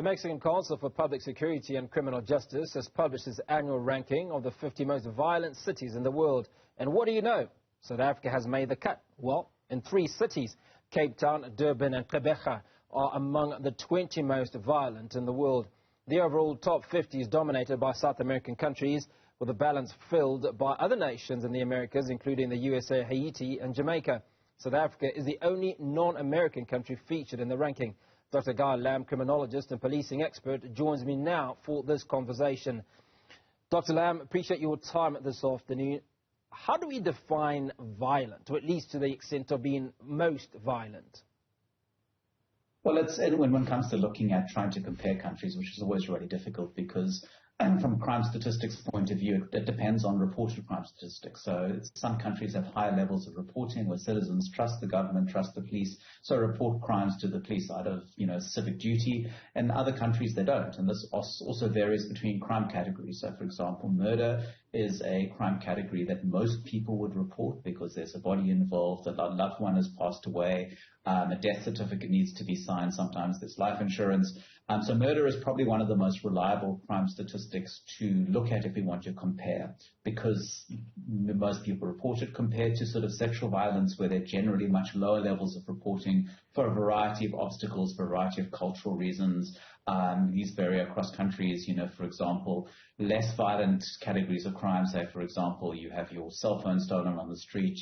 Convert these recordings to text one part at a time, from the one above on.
The Mexican Council for Public Security and Criminal Justice has published its annual ranking of the 50 most violent cities in the world. And what do you know? South Africa has made the cut. Well, in 3 cities, Cape Town, Durban and Gqeberha, are among the 20 most violent in the world. The overall top 50 is dominated by South American countries, with the balance filled by other nations in the Americas, including the USA, Haiti and Jamaica. South Africa is the only non-American country featured in the ranking. Dr. Guy Lamb, criminologist and policing expert, joins me now for this conversation. Dr. Lamb, appreciate your time this afternoon. How do we define violent, or at least to the extent of being most violent? Well, when one comes to looking at trying to compare countries, which is always really difficult because from a crime statistics point of view, it depends on reported crime statistics. So some countries have higher levels of reporting where citizens trust the government, trust the police, so report crimes to the police out of, civic duty. In other countries, they don't. And this also varies between crime categories. So, for example, murder is a crime category that most people would report because there's a body involved, a loved one has passed away, a death certificate needs to be signed, sometimes there's life insurance. So murder is probably one of the most reliable crime statistics to look at if we want to compare, because most people report it compared to sort of sexual violence, where there are generally much lower levels of reporting for a variety of obstacles, for a variety of cultural reasons. These vary across countries. For example, less violent categories of crime, say, for example, you have your cell phone stolen on the street,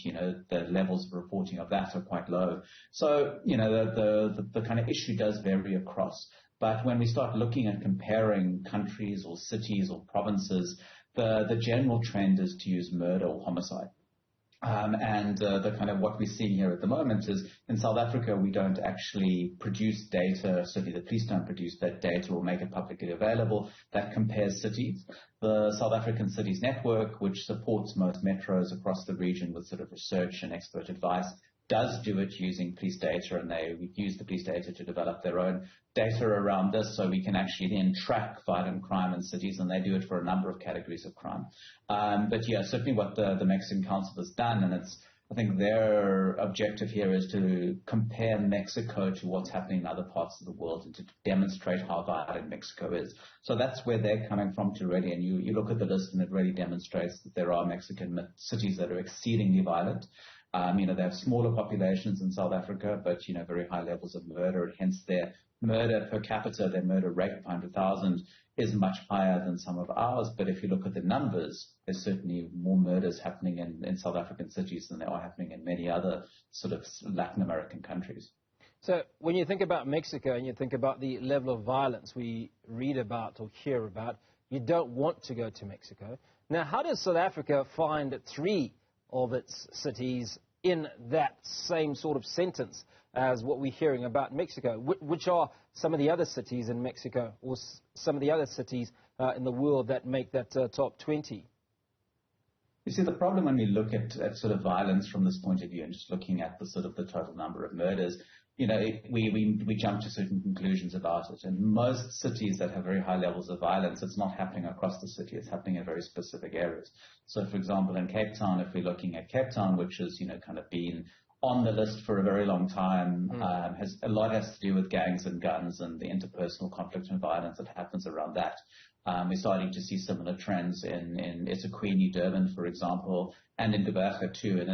the levels of reporting of that are quite low. So, the kind of issue does vary across. But when we start looking at comparing countries or cities or provinces, the general trend is to use murder or homicide. The kind of what we're seeing here at the moment is in South Africa, we don't actually produce data, certainly the police don't produce that data or make it publicly available, that compares cities. The South African Cities Network, which supports most metros across the region with sort of research and expert advice, does do it using police data, and they use the police data to develop their own data around this, so we can actually then track violent crime in cities, and they do it for a number of categories of crime. But yeah, certainly what the Mexican Council has done, and I think their objective here is to compare Mexico to what's happening in other parts of the world and to demonstrate how violent Mexico is. So that's where they're coming from to really, and you look at the list and it really demonstrates that there are Mexican cities that are exceedingly violent. They have smaller populations in South Africa, but, very high levels of murder, hence their murder per capita, their murder rate per 100,000 is much higher than some of ours. But if you look at the numbers, there's certainly more murders happening in South African cities than there are happening in many other sort of Latin American countries. So when you think about Mexico and you think about the level of violence we read about or hear about, you don't want to go to Mexico. Now, how does South Africa find 3 of its cities in that same sort of sentence as what we're hearing about Mexico? Which are some of the other cities in Mexico or some of the other cities in the world that make that top 20? You see, the problem when we look at sort of violence from this point of view and just looking at the sort of the total number of murders, we jump to certain conclusions about it. And most cities that have very high levels of violence, it's not happening across the city. It's happening in very specific areas. So, for example, in Cape Town, if we're looking at Cape Town, which has, kind of been on the list for a very long time, has to do with gangs and guns and the interpersonal conflict and violence that happens around that. We're starting to see similar trends in eThekwini, Durban, for example, and in Gqeberha too. And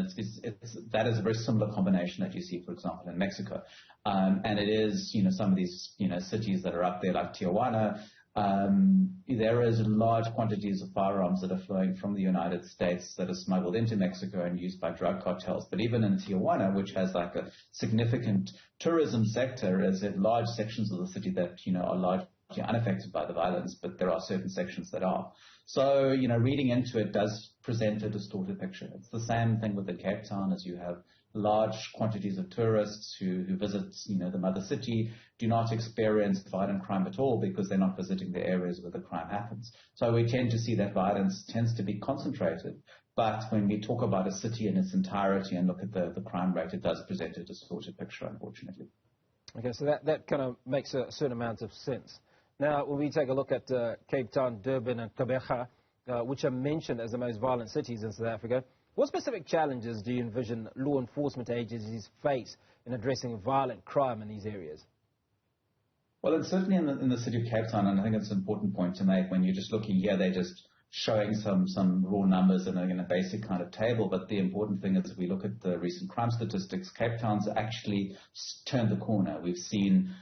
that is a very similar combination that you see, for example, in Mexico. And it is, some of these, cities that are up there like Tijuana. There is large quantities of firearms that are flowing from the United States that are smuggled into Mexico and used by drug cartels. But even in Tijuana, which has like a significant tourism sector, is in large sections of the city that, are largely unaffected by the violence, but there are certain sections that are. So, reading into it does present a distorted picture. It's the same thing with the Cape Town, as you have large quantities of tourists who visit, the mother city, do not experience violent crime at all because they're not visiting the areas where the crime happens. So we tend to see that violence tends to be concentrated. But when we talk about a city in its entirety and look at the crime rate, it does present a distorted picture, unfortunately. Okay, so that kind of makes a certain amount of sense. Now, when we take a look at Cape Town, Durban and Gqeberha, which are mentioned as the most violent cities in South Africa, what specific challenges do you envision law enforcement agencies face in addressing violent crime in these areas? Well, it's certainly in the city of Cape Town, and I think it's an important point to make. When you're just looking here, they're just showing some raw numbers in a basic kind of table. But the important thing is, if we look at the recent crime statistics, Cape Town's actually turned the corner. We've seen,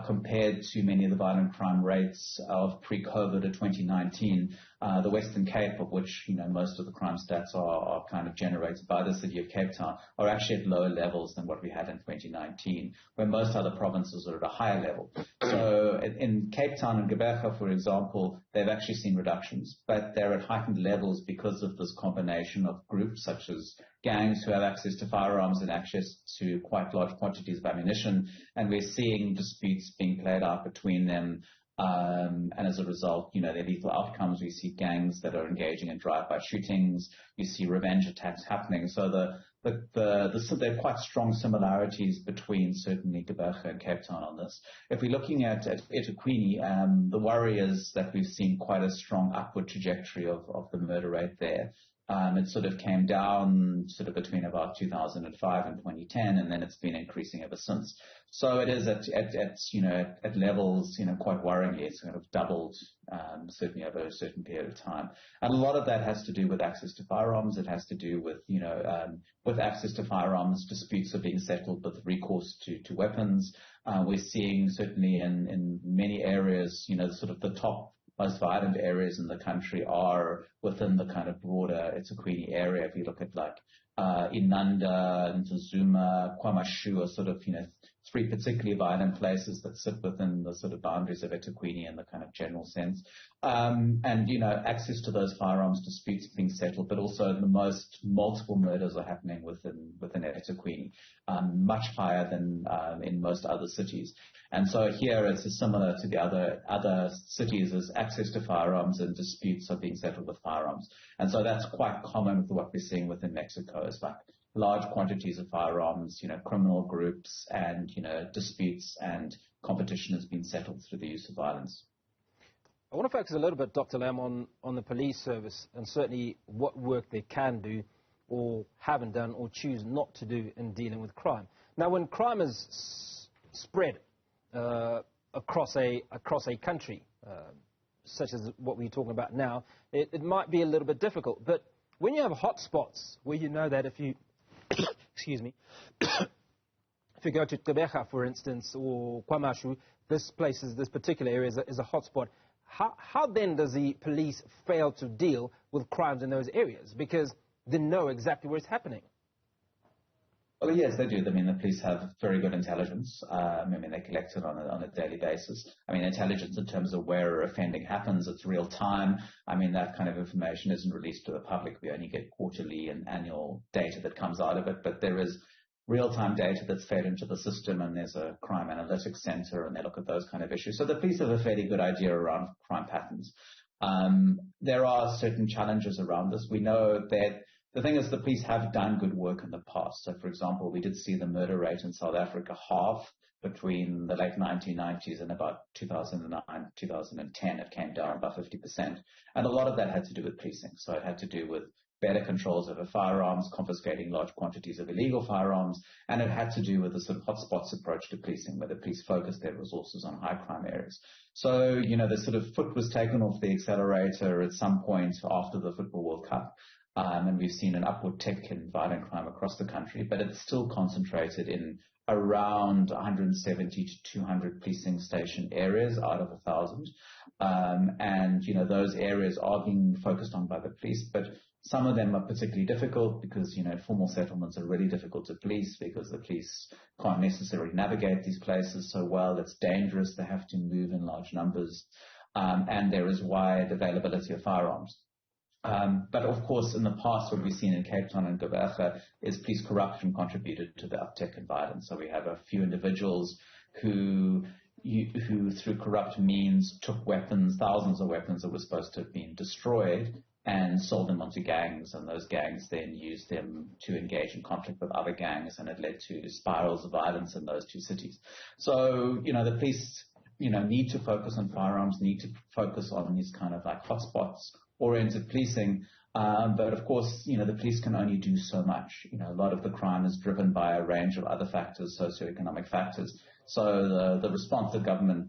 compared to many of the violent crime rates of pre-COVID of 2019, the Western Cape, of which most of the crime stats are kind of generated by the city of Cape Town, are actually at lower levels than what we had in 2019, where most other provinces are at a higher level. So in Cape Town and Gqeberha, for example, they've actually seen reductions, but they're at heightened levels because of this combination of groups such as gangs who have access to firearms and access to quite large quantities of ammunition, and we're seeing disputes being played out between them. And as a result, their lethal outcomes. We see gangs that are engaging in drive-by shootings. You see revenge attacks happening. So there are quite strong similarities between certainly Gqeberha and Cape Town on this. If we're looking at eThekwini, the worry is that we've seen quite a strong upward trajectory of the murder rate there. It sort of came down sort of between about 2005 and 2010, and then it's been increasing ever since. So it is at levels, quite worryingly. It's kind of doubled, certainly over a certain period of time. And a lot of that has to do with access to firearms. It has to do with, with access to firearms, disputes are being settled with recourse to weapons. We're seeing certainly in many areas, sort of the top most violent areas in the country are within the kind of broader eThekwini area. If you look at like Inanda, Ntuzuma, KwaMashu are sort of, three particularly violent places that sit within the sort of boundaries of eThekwini in the kind of general sense. And, access to those firearms disputes being settled, but also the most multiple murders are happening within eThekwini, much higher than in most other cities. And so here it's similar to the other cities, as access to firearms and disputes are being settled with firearms. And so that's quite common with what we're seeing within Mexico. It's like large quantities of firearms, criminal groups and, disputes and competition has been settled through the use of violence. I want to focus a little bit, Dr. Lam, on the police service and certainly what work they can do or haven't done or choose not to do in dealing with crime. Now, when crime is spread across a country, such as what we're talking about now, it might be a little bit difficult. But when you have hotspots where you know that if you, excuse me, if you go to Gqeberha, for instance, or KwaMashu, this particular area is a hotspot. How then does the police fail to deal with crimes in those areas? Because they know exactly where it's happening. Well, yes, they do. I mean, the police have very good intelligence. They collect it on a daily basis. Intelligence in terms of where offending happens, it's real time. That kind of information isn't released to the public. We only get quarterly and annual data that comes out of it, but there is real-time data that's fed into the system, and there's a crime analytics center, and they look at those kind of issues. So the police have a fairly good idea around crime patterns. There are certain challenges around this. We know that the thing is, the police have done good work in the past. So, for example, we did see the murder rate in South Africa halve between the late 1990s and about 2009, 2010. It came down by 50%. And a lot of that had to do with policing. So it had to do with better controls over firearms, confiscating large quantities of illegal firearms, and it had to do with the sort of hotspots approach to policing, where the police focused their resources on high crime areas. So, the sort of foot was taken off the accelerator at some point after the Football World Cup. And we've seen an upward tick in violent crime across the country, but it's still concentrated in around 170 to 200 policing station areas out of 1,000. And, those areas are being focused on by the police, but some of them are particularly difficult because, formal settlements are really difficult to police because the police can't necessarily navigate these places so well. It's dangerous. They have to move in large numbers. And there is wide availability of firearms. But of course, in the past, what we've seen in Cape Town and Gqeberha is police corruption contributed to the uptick in violence. So we have a few individuals who through corrupt means took weapons, thousands of weapons that were supposed to have been destroyed, and sold them onto gangs, and those gangs then used them to engage in conflict with other gangs, and it led to spirals of violence in those two cities. So, the police, need to focus on firearms, need to focus on these kind of like hotspots-oriented policing. But of course, the police can only do so much. A lot of the crime is driven by a range of other factors, socioeconomic factors. So the response the government,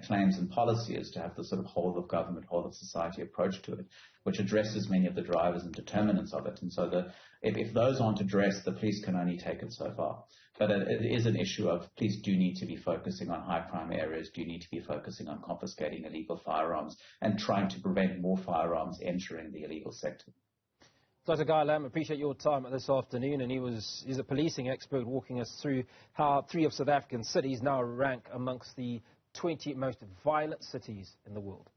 claims in policy is to have the sort of whole of government, whole of society approach to it, which addresses many of the drivers and determinants of it. And so if those aren't addressed, the police can only take it so far. But it is an issue of police do need to be focusing on high crime areas, do need to be focusing on confiscating illegal firearms and trying to prevent more firearms entering the illegal sector. Dr. Guy Lam, appreciate your time this afternoon, and he's a policing expert walking us through how 3 of South African cities now rank amongst the 20 most violent cities in the world.